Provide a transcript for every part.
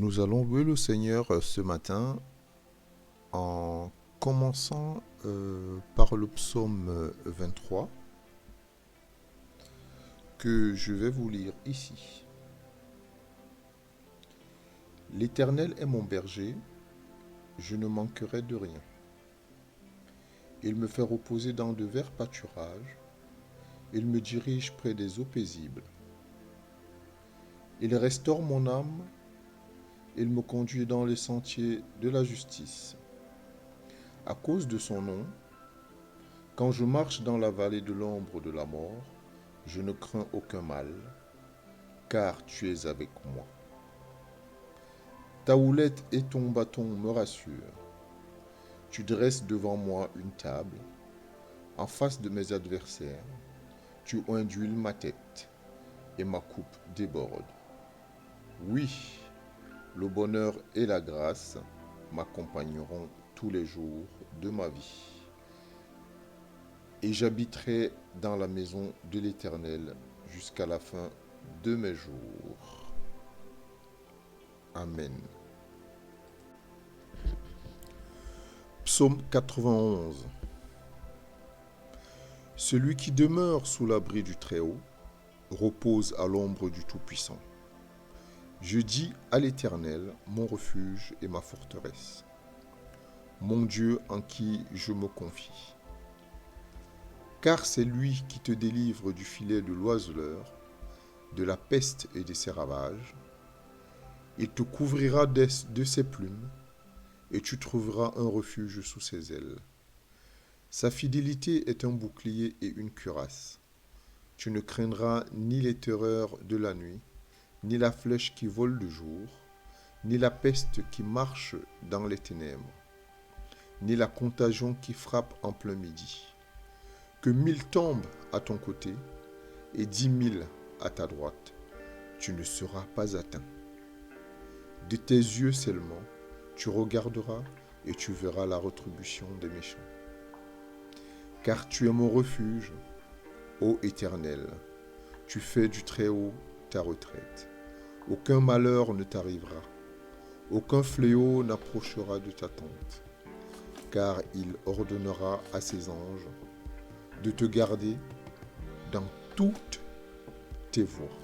Nous allons louer le Seigneur ce matin en commençant par le psaume 23 que je vais vous lire ici. L'Éternel est mon berger, je ne manquerai de rien. Il me fait reposer dans de verts pâturages, il me dirige près des eaux paisibles. Il restaure mon âme, il me conduit dans les sentiers de la justice. À cause de son nom, quand je marche dans la vallée de l'ombre de la mort, je ne crains aucun mal, car tu es avec moi. Ta houlette et ton bâton me rassurent. Tu dresses devant moi une table, en face de mes adversaires. Tu induis ma tête, et ma coupe déborde. Oui, le bonheur et la grâce m'accompagneront tous les jours de ma vie. Et j'habiterai dans la maison de l'Éternel jusqu'à la fin de mes jours. Amen. Psaume 91. Celui qui demeure sous l'abri du Très-Haut repose à l'ombre du Tout-Puissant. Je dis à l'Éternel, mon refuge et ma forteresse, mon Dieu en qui je me confie. Car c'est lui qui te délivre du filet de l'oiseleur, de la peste et de ses ravages. Il te couvrira de ses plumes, et tu trouveras un refuge sous ses ailes. Sa fidélité est un bouclier et une cuirasse. Tu ne craindras ni les terreurs de la nuit, ni la flèche qui vole de jour, ni la peste qui marche dans les ténèbres, ni la contagion qui frappe en plein midi. Que 1000 tombent à ton côté et 10 000 à ta droite, tu ne seras pas atteint. De tes yeux seulement, tu regarderas et tu verras la rétribution des méchants. Car tu es mon refuge, ô Éternel, tu fais du Très-Haut ta retraite. Aucun malheur ne t'arrivera, aucun fléau n'approchera de ta tente, car il ordonnera à ses anges de te garder dans toutes tes voies.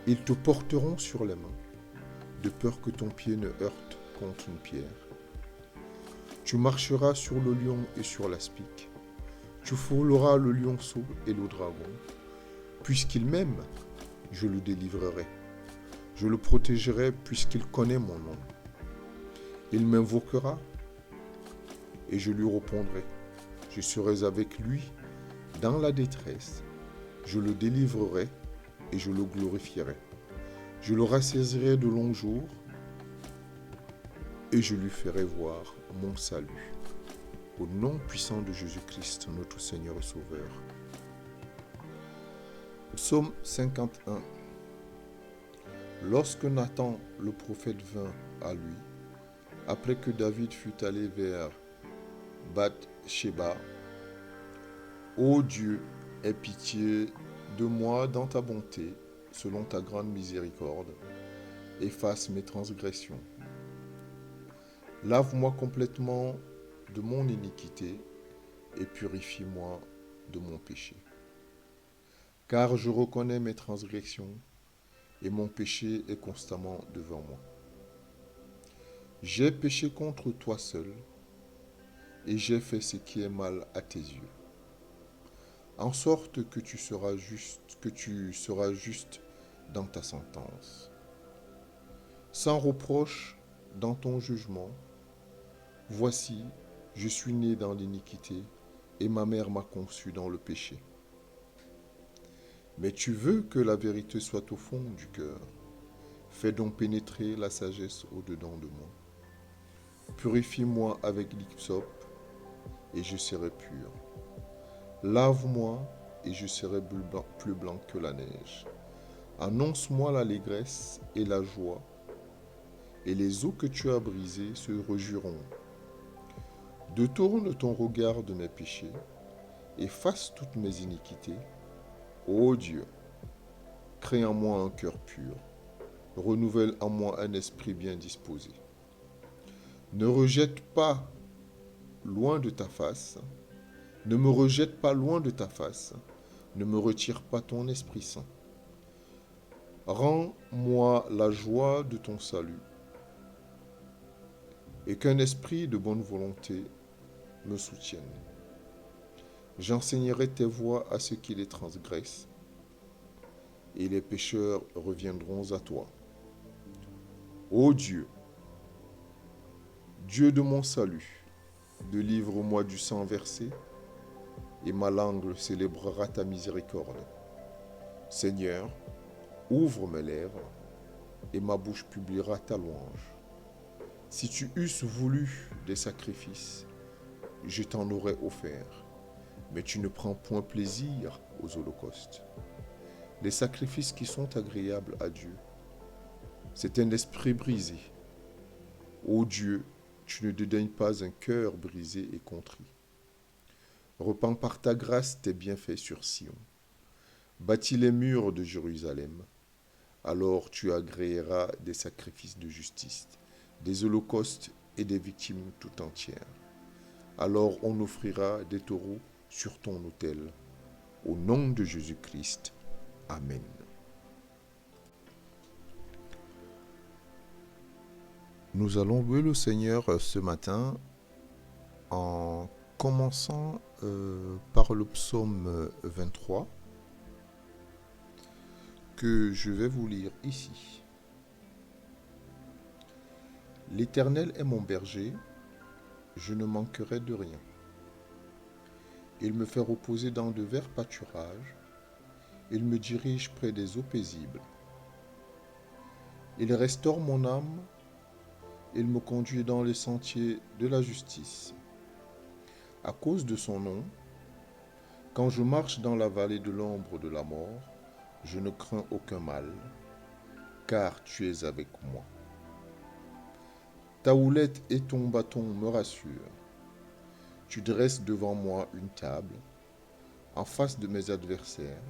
Ils te porteront sur les mains, de peur que ton pied ne heurte contre une pierre. Tu marcheras sur le lion et sur l'aspic. Tu fouleras le lionceau et le dragon. Puisqu'il m'aime, je le délivrerai. Je le protégerai puisqu'il connaît mon nom. Il m'invoquera et je lui répondrai. Je serai avec lui dans la détresse. Je le délivrerai et je le glorifierai. Je le rassasirai de longs jours et je lui ferai voir mon salut. Au nom puissant de Jésus-Christ, notre Seigneur et Sauveur. Psaume 51. Lorsque Nathan, le prophète, vint à lui, après que David fut allé vers Bath-Sheba, ô Dieu, aie pitié de moi dans ta bonté, selon ta grande miséricorde, efface mes transgressions. Lave-moi complètement de mon iniquité et purifie-moi de mon péché. Car je reconnais mes transgressions et mon péché est constamment devant moi. J'ai péché contre toi seul et j'ai fait ce qui est mal à tes yeux. En sorte que tu seras juste dans ta sentence. Sans reproche dans ton jugement. Voici, je suis né dans l'iniquité et ma mère m'a conçu dans le péché. Mais tu veux que la vérité soit au fond du cœur. Fais donc pénétrer la sagesse au-dedans de moi. Purifie-moi avec l'hysope et je serai pur. Lave-moi et je serai plus blanc que la neige. Annonce-moi l'allégresse et la joie, et les eaux que tu as brisées se réjouiront. Détourne ton regard de mes péchés, efface toutes mes iniquités. Ô Dieu, crée en moi un cœur pur renouvelle en moi un esprit bien disposé. Ne rejette pas loin de ta face, ne me rejette pas loin de ta face, ne me retire pas ton Esprit Saint. Rends-moi la joie de ton salut, et qu'un esprit de bonne volonté me soutienne. J'enseignerai tes voies à ceux qui les transgressent, et les pécheurs reviendront à toi. Ô Dieu, Dieu de mon salut, délivre-moi du sang versé, et ma langue célébrera ta miséricorde. Seigneur, ouvre mes lèvres, et ma bouche publiera ta louange. Si tu eusses voulu des sacrifices, je t'en aurais offert, mais tu ne prends point plaisir aux holocaustes. Les sacrifices qui sont agréables à Dieu, c'est un esprit brisé. Ô Dieu, tu ne dédaignes pas un cœur brisé et contrit. Repends par ta grâce tes bienfaits sur Sion. Bâtis les murs de Jérusalem. Alors tu agréeras des sacrifices de justice, des holocaustes et des victimes tout entières. Alors on offrira des taureaux sur ton autel. Au nom de Jésus-Christ. Amen. Nous allons louer le Seigneur ce matin en commençant par le psaume 23 que je vais vous lire ici. L'Éternel est mon berger, je ne manquerai de rien. Il me fait reposer dans de verts pâturages, il me dirige près des eaux paisibles. Il restaure mon âme, il me conduit dans les sentiers de la justice. À cause de son nom, quand je marche dans la vallée de l'ombre de la mort, je ne crains aucun mal, car tu es avec moi. Ta houlette et ton bâton me rassurent. Tu dresses devant moi une table, en face de mes adversaires.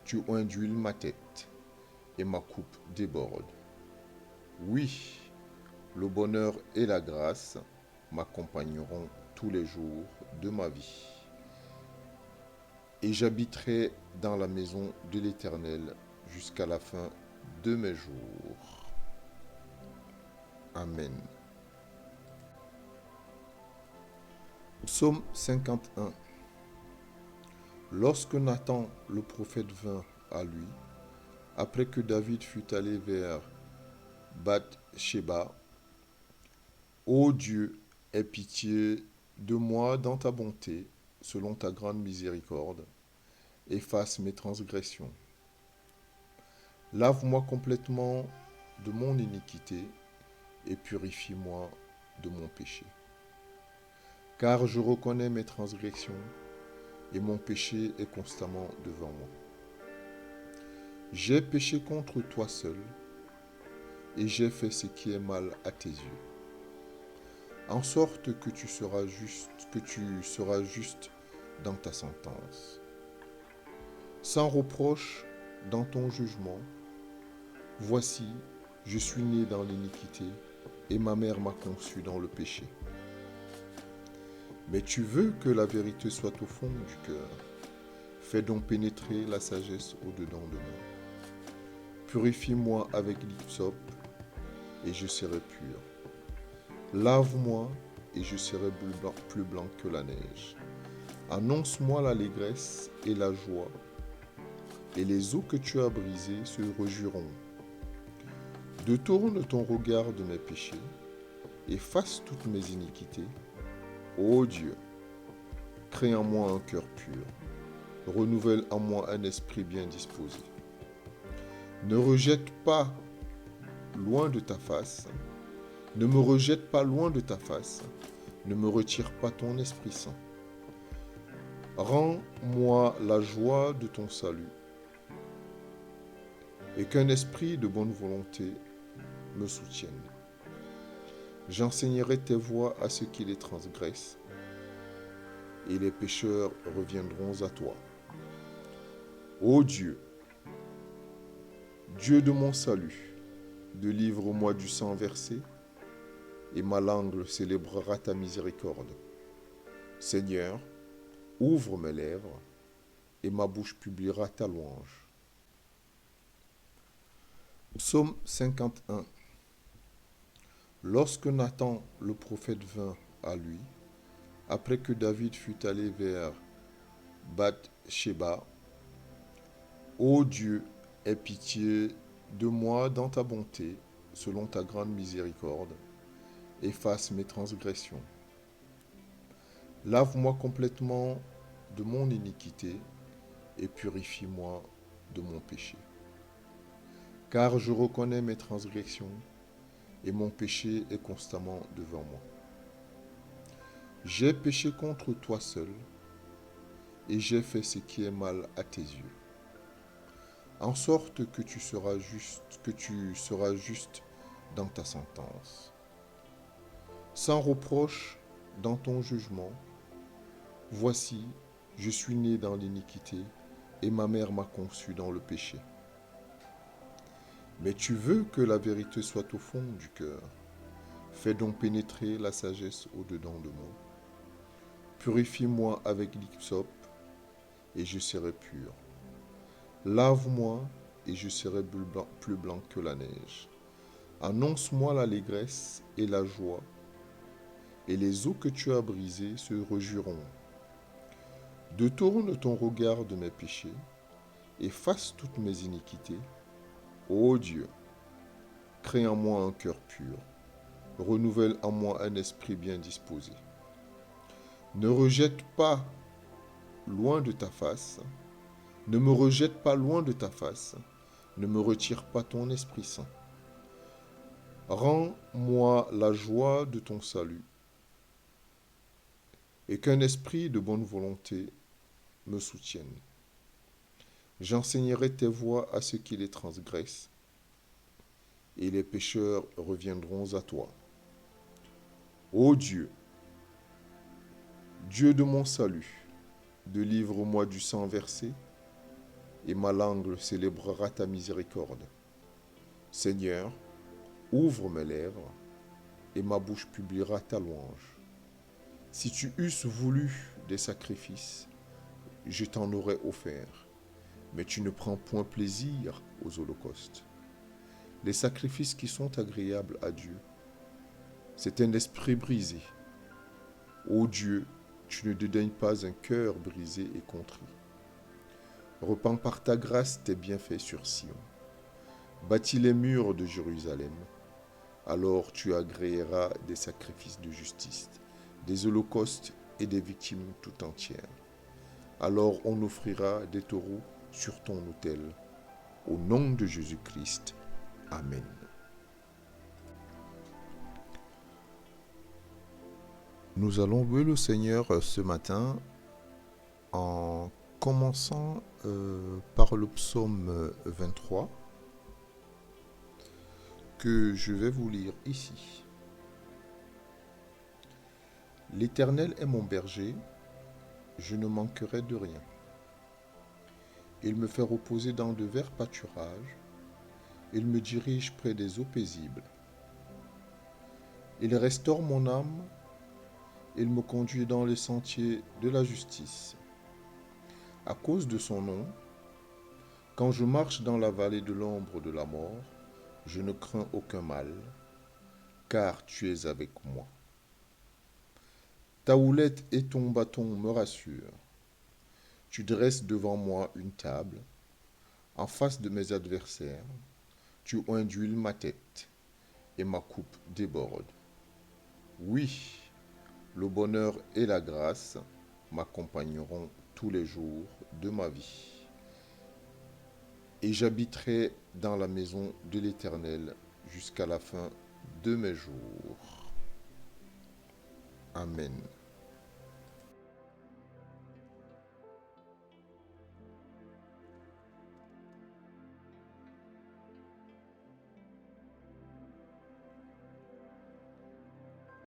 Tu induis ma tête, et ma coupe déborde. Oui, le bonheur et la grâce m'accompagneront tous les jours de ma vie. Et j'habiterai dans la maison de l'Éternel jusqu'à la fin de mes jours. Amen. Psaume 51. Lorsque Nathan le prophète vint à lui, après que David fut allé vers Bath-Sheba, Ô Dieu, aie pitié de moi dans ta bonté, selon ta grande miséricorde, efface mes transgressions. Lave-moi complètement de mon iniquité et purifie-moi de mon péché. Car je reconnais mes transgressions et mon péché est constamment devant moi. J'ai péché contre toi seul et j'ai fait ce qui est mal à tes yeux, en sorte que tu seras juste dans ta sentence, sans reproche dans ton jugement. Voici, je suis né dans l'iniquité et ma mère m'a conçu dans le péché. Mais tu veux que la vérité soit au fond du cœur. Fais donc pénétrer la sagesse au-dedans de moi. Purifie-moi avec l'hysope et je serai pur. Lave-moi et je serai plus blanc que la neige. Annonce-moi l'allégresse et la joie, et les eaux que tu as brisées se réjouiront. Détourne ton regard de mes péchés, efface toutes mes iniquités. Ô Dieu, crée en moi un cœur pur, renouvelle en moi un esprit bien disposé. Ne rejette pas loin de ta face, ne me rejette pas loin de ta face, ne me retire pas ton Esprit Saint. Rends-moi la joie de ton salut, et qu'un esprit de bonne volonté me soutienne. J'enseignerai tes voies à ceux qui les transgressent, et les pécheurs reviendront à toi. Ô Dieu, Dieu de mon salut, délivre-moi du sang versé, et ma langue célébrera ta miséricorde. Seigneur, ouvre mes lèvres, et ma bouche publiera ta louange. Psaume 51. Lorsque Nathan le prophète vint à lui, après que David fut allé vers Bath-sheba, Ô Dieu, aie pitié de moi dans ta bonté, selon ta grande miséricorde, efface mes transgressions. Lave-moi complètement de mon iniquité et purifie-moi de mon péché. Car je reconnais mes transgressions et mon péché est constamment devant moi. J'ai péché contre toi seul et j'ai fait ce qui est mal à tes yeux. En sorte que tu seras juste dans ta sentence, sans reproche dans ton jugement. Voici, je suis né dans l'iniquité, et ma mère m'a conçu dans le péché. Mais tu veux que la vérité soit au fond du cœur. Fais donc pénétrer la sagesse au-dedans de moi. Purifie-moi avec l'hysope, et je serai pur. Lave-moi, et je serai plus blanc que la neige. Annonce-moi l'allégresse et la joie, et les eaux que tu as brisées se rejoueront. Détourne ton regard de mes péchés, efface toutes mes iniquités. Ô Dieu, crée en moi un cœur pur, renouvelle en moi un esprit bien disposé. Ne rejette pas loin de ta face, ne me rejette pas loin de ta face, ne me retire pas ton Esprit Saint. Rends-moi la joie de ton salut, et qu'un esprit de bonne volonté me soutienne. J'enseignerai tes voies à ceux qui les transgressent, et les pécheurs reviendront à toi. Ô Dieu, Dieu de mon salut, délivre-moi du sang versé, et ma langue célébrera ta miséricorde. Seigneur, ouvre mes lèvres, et ma bouche publiera ta louange. Si tu eusses voulu des sacrifices, je t'en aurais offert, mais tu ne prends point plaisir aux holocaustes. Les sacrifices qui sont agréables à Dieu, c'est un esprit brisé. Ô Dieu, tu ne dédaignes pas un cœur brisé et contrit. Repends par ta grâce tes bienfaits sur Sion. Bâtis les murs de Jérusalem. Alors tu agréeras des sacrifices de justice, des holocaustes et des victimes tout entières. Alors on offrira des taureaux sur ton autel. Au nom de Jésus-Christ. Amen. Nous allons louer le Seigneur ce matin en commençant par le psaume 23 que je vais vous lire ici. L'Éternel est mon berger, je ne manquerai de rien. Il me fait reposer dans de verts pâturages, il me dirige près des eaux paisibles. Il restaure mon âme, il me conduit dans les sentiers de la justice. À cause de son nom, quand je marche dans la vallée de l'ombre de la mort, je ne crains aucun mal, car tu es avec moi. Ta houlette et ton bâton me rassurent. Tu dresses devant moi une table, en face de mes adversaires. Tu induis ma tête, et ma coupe déborde. Oui, le bonheur et la grâce m'accompagneront tous les jours de ma vie. Et j'habiterai dans la maison de l'Éternel jusqu'à la fin de mes jours. Amen.